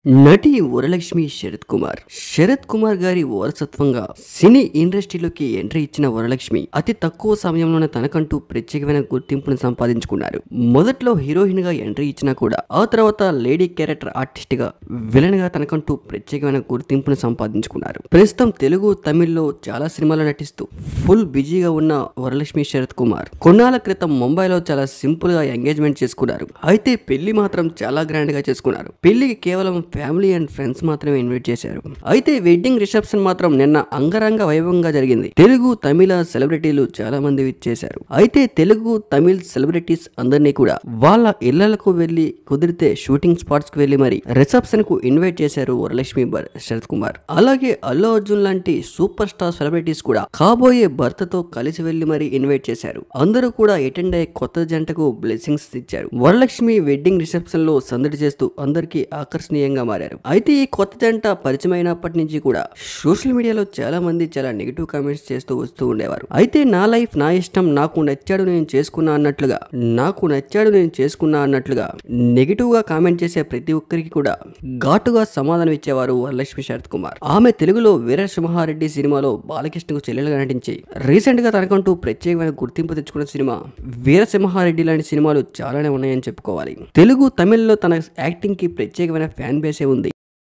నటి వరలక్ష్మి శరత్ కుమార్ గారి వారసత్వంగా సినీ ఇండస్ట్రీలోకి ఎంట్రీ ఇచ్చిన వరలక్ష్మి అతి తక్కువ సమయంలోనే తనకంటూ ప్రత్యేకమైన గుర్తింపును సంపాదించుకున్నారు. మొదట్లో హీరోయిన్ గా ఎంట్రీ ఇచ్చినా కూడా ఆ తర్వాత లేడీ క్యారెక్టర్ ఆర్టిస్ట్ గా విలన్ గా తనకంటూ ప్రత్యేకమైన గుర్తింపును సంపాదించుకున్నారు. ప్రస్తుతం తెలుగు తమిళ్లో చాలా సినిమాలు నటిస్తూ ఫుల్ బిజీగా ఉన్న వరలక్ష్మి శరత్ కుమార్ కొన్నాళ్ళ క్రితం ముంబైలో చాలా సింపుల్ గా ఎంగేజ్మెంట్ చేసుకున్నారు. అయితే పెళ్లి మాత్రం చాలా గ్రాండ్ గా చేసుకున్నారు. పెళ్లికి కేవలం ఫ్యామిలీ అండ్ ఫ్రెండ్స్ మాత్రమే ఇన్వైట్ చేశారు. అయితే వెడ్డింగ్ రిసెప్షన్ మాత్రం నిన్న అంగరంగ వైభవంగా జరిగింది. తెలుగు తమిళ సెలబ్రిటీలు చాలా మంది విచ్చేశారు. అయితే తెలుగు తమిళ్ సెలబ్రిటీస్ అందరినీ కూడా వాళ్ళ ఇళ్లకు వెళ్లి కుదిరితే షూటింగ్ స్పాట్స్ కు వెళ్లి మరి రిసెప్షన్ కు ఇన్వైట్ చేశారు వరలక్ష్మి శరత్ కుమార్. అలాగే అల్లు అర్జున్ లాంటి సూపర్ స్టార్ సెలబ్రిటీస్ కూడా కాబోయే భర్తతో కలిసి వెళ్లి మరి ఇన్వైట్ చేశారు. అందరూ కూడా అటెండ్ అయ్యే కొత్త జంటకు బ్లెస్సింగ్స్ ఇచ్చారు. వరలక్ష్మి వెడ్డింగ్ రిసెప్షన్ లో సందడి చేస్తూ అందరికీ ఆకర్షణీయంగా మారారు. అయితే ఈ కొత్త జంట పరిచయం అయినప్పటి నుంచి కూడా సోషల్ మీడియాలో చాలా మంది చాలా నెగిటివ్ కామెంట్స్ చేస్తూ వస్తూ ఉండేవారు. అయితే నా లైఫ్ నా ఇష్టం, నాకు నచ్చాడు నేను చేసుకున్నా అన్నట్లుగా నెగిటివ్ గా కామెంట్ చేసే ప్రతి ఒక్కరికి కూడా ఘాటుగా సమాధానం ఇచ్చేవారు వరలక్ష్మి శరత్ కుమార్. ఆమె తెలుగులో వీరసింహారెడ్డి సినిమాలో బాలకృష్ణకు చెల్లెలుగా నటించి రీసెంట్ గా తనకంటూ ప్రత్యేకమైన గుర్తింపు తెచ్చుకున్న సినిమా వీరసింహారెడ్డి లాంటి సినిమాలు చాలానే ఉన్నాయని చెప్పుకోవాలి. తెలుగు తమిళ్లో తన యాక్టింగ్ కి ప్రత్యేకమైన ఫ్యాన్ బేసే ఉంది.